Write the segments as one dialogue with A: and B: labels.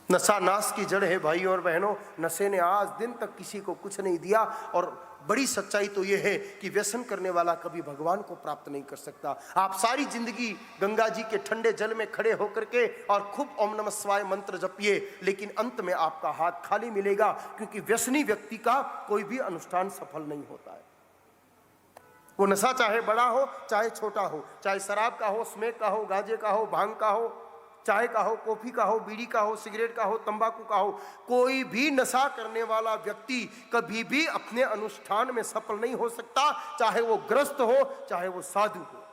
A: नशा नाश की जड़ है भाई और बहनों। नशे ने आज दिन तक किसी को कुछ नहीं दिया, और बड़ी सच्चाई तो यह है कि व्यसन करने वाला कभी भगवान को प्राप्त नहीं कर सकता। आप सारी जिंदगी गंगा जी के ठंडे जल में खड़े होकर के और खूब ओम नमः शिवाय मंत्र जपिए, लेकिन अंत में आपका हाथ खाली मिलेगा, क्योंकि व्यसनी व्यक्ति का कोई भी अनुष्ठान सफल नहीं होता है। वो नशा चाहे बड़ा हो चाहे छोटा हो, चाहे शराब का हो, स्मोक का हो, गांजे का हो, भांग का हो, चाय का हो, कॉफी का हो, बीड़ी का हो, सिगरेट का हो, तंबाकू का हो, कोई भी नशा करने वाला व्यक्ति कभी भी अपने अनुष्ठान में सफल नहीं हो सकता, चाहे वो ग्रस्त हो चाहे वो साधु हो।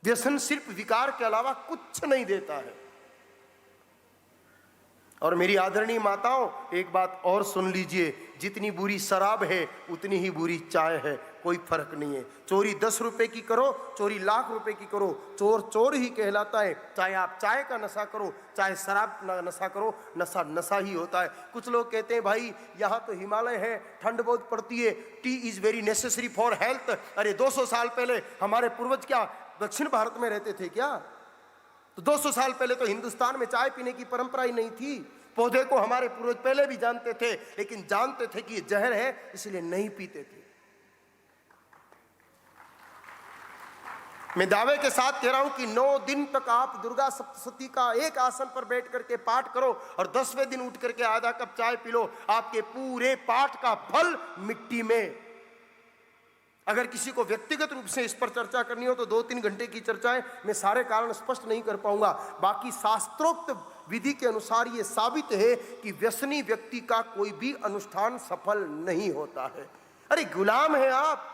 A: व्यसन सिर्फ विकार के अलावा कुछ नहीं देता है। और मेरी आदरणीय माताओं, एक बात और सुन लीजिए, जितनी बुरी शराब है उतनी ही बुरी चाय है, कोई फर्क नहीं है। चोरी 10 रुपए की करो, चोरी लाख रुपए की करो, चोर चोर ही कहलाता है। चाहे आप चाय का नशा करो चाहे शराब का नशा करो, नशा नशा ही होता है। कुछ लोग कहते हैं भाई यहाँ तो हिमालय है, ठंड बहुत पड़ती है, T is very necessary for health. अरे 200 साल पहले हमारे पूर्वज क्या दक्षिण भारत में रहते थे क्या? तो 200 साल पहले तो हिंदुस्तान में चाय पीने की परंपरा ही नहीं थी। पौधे को हमारे पूर्वज पहले भी जानते थे, लेकिन जानते थे कि ये जहर है, इसलिए नहीं पीते थे। मैं दावे के साथ कह रहा हूं कि 9 दिन तक आप दुर्गा सप्तशती का एक आसन पर बैठ करके पाठ करो और 10वें दिन उठ करके आधा कप चाय पी लो, आपके पूरे पाठ का फल मिट्टी में। अगर किसी को व्यक्तिगत रूप से इस पर चर्चा करनी हो तो 2-3 घंटे की चर्चा है, मैं सारे कारण स्पष्ट नहीं कर पाऊंगा। बाकी शास्त्रोक्त विधि के अनुसार यह साबित है कि व्यसनी व्यक्ति का कोई भी अनुष्ठान सफल नहीं होता है। अरे गुलाम है आप,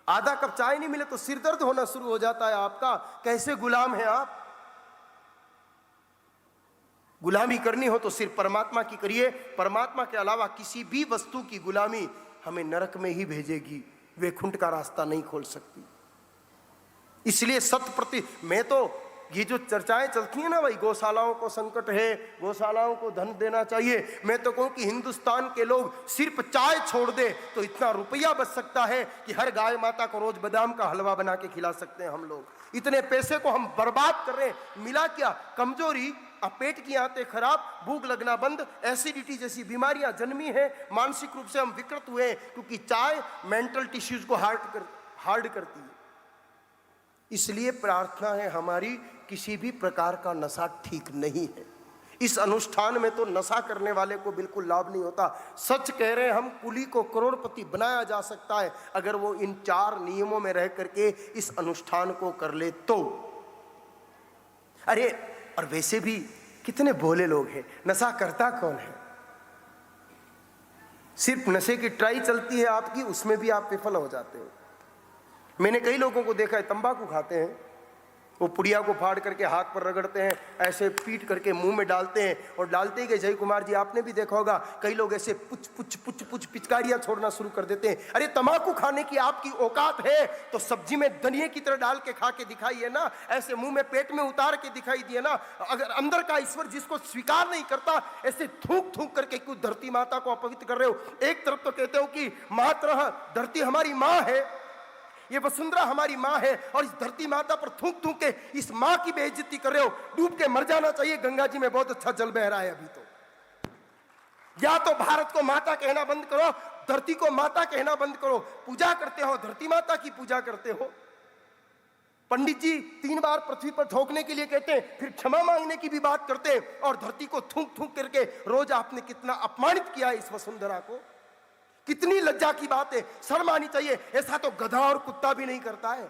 A: आधा कप चाय नहीं मिले तो सिर दर्द होना शुरू हो जाता है आपका। कैसे गुलाम है आप? गुलामी करनी हो तो सिर्फ परमात्मा की करिए। परमात्मा के अलावा किसी भी वस्तु की गुलामी हमें नरक में ही भेजेगी, वैकुंठ का रास्ता नहीं खोल सकती। इसलिए सत प्रति मैं तो ये जो चर्चाएं चलती हैं ना भाई, गौशालाओं को संकट है, गौशालाओं को धन देना चाहिए, मैं तो कहूं कि हिंदुस्तान के लोग सिर्फ चाय छोड़ दे तो इतना रुपया बच सकता है कि हर गाय माता को रोज बादाम का हलवा बना के खिला सकते हैं हम लोग। इतने पैसे को हम बर्बाद कर रहे हैं। मिला क्या? कमजोरी, पेट की आंतें खराब, भूख लगना बंद, एसिडिटी जैसी बीमारियां जन्मी हैं, मानसिक रूप से हम विकृत हुए हैं, क्योंकि चाय मेंटल टिश्यूज को हार्ड करती है। इसलिए प्रार्थना है हमारी, किसी भी प्रकार का नशा ठीक नहीं है। इस अनुष्ठान में तो नशा करने वाले को बिल्कुल लाभ नहीं होता। सच कह रहे हैं हम, कुली को करोड़पति बनाया जा सकता है अगर वो इन 4 नियमों में रह करके इस अनुष्ठान को कर ले तो। अरे और वैसे भी कितने भोले लोग हैं, नशा करता कौन है? सिर्फ नशे की ट्राई चलती है आपकी, उसमें भी आप विफल हो जाते हो। मैंने कई लोगों को देखा है, तंबाकू खाते हैं, वो पुड़िया को फाड़ करके हाथ पर रगड़ते हैं, ऐसे पीट करके मुंह में डालते हैं, और डालते ही गए जय कुमार जी आपने भी देखा होगा, कई लोग ऐसे पुच पुच पुच पुच पिचकारियां छोड़ना शुरू कर देते हैं। अरे तंबाकू खाने की आपकी औकात है तो सब्जी में धनिये की तरह डाल के खा के दिखाइए ना, ऐसे मुंह में पेट में उतार के दिखाई दिए ना। अगर अंदर का ईश्वर जिसको स्वीकार नहीं करता, ऐसे थूक थूक करके क्यों धरती माता को अपवित्र कर रहे हो? एक तरफ तो कहते हो कि मातरः, धरती हमारी माँ है, ये वसुंधरा हमारी माँ है, और इस धरती माता पर थूक थूक के इस माँ की बेइज्जती कर रहे हो। डूब के मर जाना चाहिए, गंगा जी में बहुत अच्छा जल बह रहा है अभी तो। या तो भारत को माता कहना बंद करो, धरती को माता कहना बंद करो। पूजा करते हो, धरती माता की पूजा करते हो। पंडित जी 3 बार पृथ्वी पर ठोकने के लिए कहते हैं, फिर क्षमा मांगने की भी बात करते हैं, और धरती को थूक थूक करके रोज आपने कितना अपमानित किया इस वसुंधरा को। कितनी लज्जा की बात है, शर्म आनी चाहिए। ऐसा तो गधा और कुत्ता भी नहीं करता है।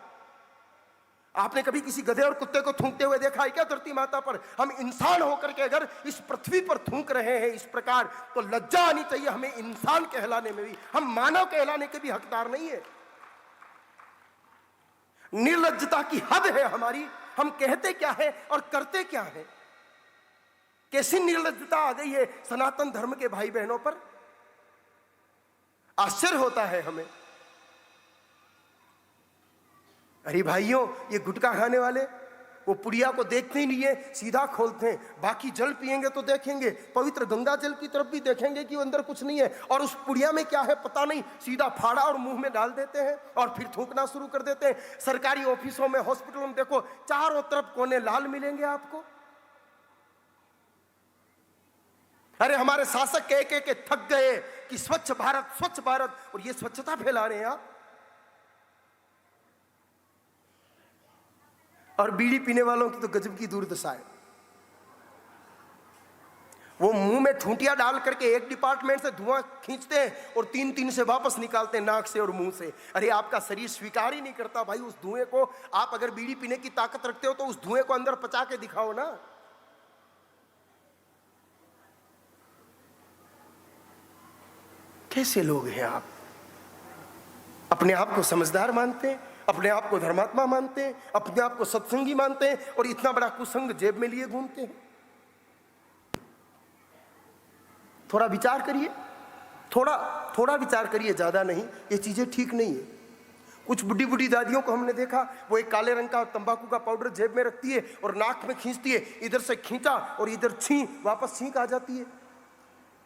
A: आपने कभी किसी गधे और कुत्ते को थूकते हुए देखा है क्या धरती माता पर? हम इंसान होकर के अगर इस पृथ्वी पर थूक रहे हैं इस प्रकार, तो लज्जा आनी चाहिए हमें इंसान कहलाने में भी। हम मानव कहलाने के भी हकदार नहीं है। निर्लज्जता की हद है हमारी। हम कहते क्या है और करते क्या है? कैसी निर्लज्जता आ गई है सनातन धर्म के भाई बहनों पर, आश्चर्य होता है हमें। अरे भाइयों, ये गुटखा खाने वाले वो पुड़िया को देखते ही नहीं है, सीधा खोलते हैं। बाकी जल पिएंगे तो देखेंगे, पवित्र गंगा जल की तरफ भी देखेंगे कि अंदर कुछ नहीं है, और उस पुड़िया में क्या है पता नहीं, सीधा फाड़ा और मुंह में डाल देते हैं और फिर थूकना शुरू कर देते हैं। सरकारी ऑफिसों में, हॉस्पिटलों में देखो, चारों तरफ कोने लाल मिलेंगे आपको। अरे हमारे शासक कह के थक गए कि स्वच्छ भारत, और ये स्वच्छता फैला रहे हैं आप। और बीड़ी पीने वालों की तो गजब की दुर्दशा है। वो मुंह में ठूंटियां डाल करके एक डिपार्टमेंट से धुआं खींचते हैं और तीन से वापस निकालते हैं नाक से और मुंह से। अरे आपका शरीर स्वीकार ही नहीं करता भाई उस धुएं को। आप अगर बीड़ी पीने की ताकत रखते हो तो उस धुएं को अंदर पचा के दिखाओ ना। कैसे लोग हैं आप? अपने आप को समझदार मानते हैं, अपने आप को धर्मात्मा मानते हैं, अपने आप को सत्संगी मानते हैं, और इतना बड़ा कुसंग जेब में लिए घूमते हैं। थोड़ा विचार करिए, थोड़ा विचार करिए, ज्यादा नहीं। ये चीजें ठीक नहीं है। कुछ बुढ़ी बुढ़ी दादियों को हमने देखा, वो एक काले रंग का तंबाकू का पाउडर जेब में रखती है और नाक में खींचती है, इधर से खींचा और इधर वापस छींक आ जाती है।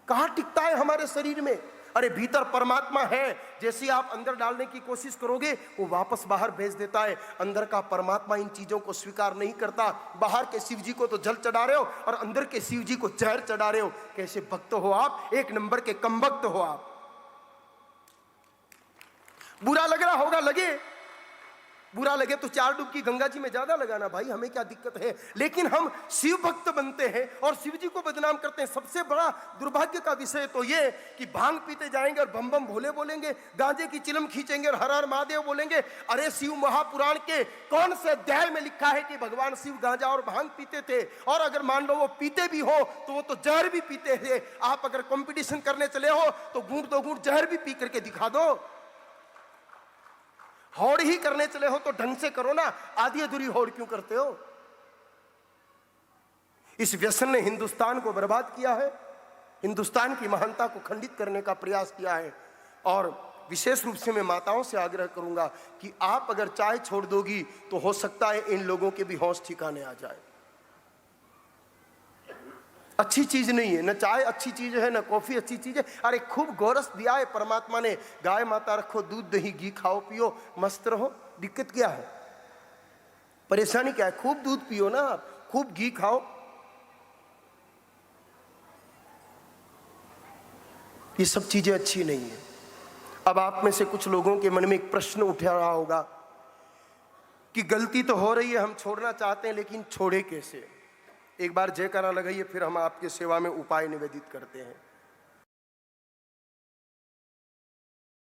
A: कहां टिकता है हमारे शरीर में? अरे भीतर परमात्मा है, जैसे आप अंदर डालने की कोशिश करोगे वो वापस बाहर भेज देता है। अंदर का परमात्मा इन चीजों को स्वीकार नहीं करता। बाहर के शिव जी को तो जल चढ़ा रहे हो और अंदर के शिव जी को जहर चढ़ा रहे हो। कैसे भक्त हो आप? एक नंबर के कम भक्त हो आप। बुरा लग रहा होगा, बुरा लगे तो 4 डुबकी गंगा जी में ज्यादा लगाना भाई, हमें क्या दिक्कत है। लेकिन हम शिव भक्त बनते हैं और शिव जी को बदनाम करते हैं। सबसे बड़ा दुर्भाग्य का विषय तो ये कि भांग पीते जाएंगे और बम बम भोले बोलेंगे, गांजे की चिलम खींचेंगे और हर हर महादेव बोलेंगे। अरे शिव महापुराण के कौन से अध्याय में लिखा है कि भगवान शिव गांजा और भांग पीते थे? और अगर मान लो वो पीते भी हो तो वो तो जहर भी पीते थे। आप अगर कंपटीशन करने चले हो तो घूंट 2 घूंट जहर भी पी करके दिखा दो। होड़ ही करने चले हो तो ढंग से करो ना, आधी अधूरी होड़ क्यों करते हो? इस व्यसन ने हिंदुस्तान को बर्बाद किया है, हिंदुस्तान की महानता को खंडित करने का प्रयास किया है। और विशेष रूप से मैं माताओं से आग्रह करूंगा कि आप अगर चाय छोड़ दोगी तो हो सकता है इन लोगों के भी होश ठिकाने आ जाए। अच्छी चीज नहीं है, न चाय अच्छी चीज है, न कॉफी अच्छी चीज है। अरे खूब गोरस दिया है परमात्मा ने, गाय माता रखो, दूध दही घी खाओ पियो, मस्त रहो। दिक्कत क्या है? परेशानी क्या है? खूब दूध पियो ना, खूब घी खाओ। ये सब चीजें अच्छी नहीं है। अब आप में से कुछ लोगों के मन में एक प्रश्न उठ रहा होगा कि गलती तो हो रही है, हम छोड़ना चाहते हैं, लेकिन छोड़े कैसे? एक बार जयकारा लगाइए, फिर हम आपकी सेवा में उपाय निवेदित करते हैं।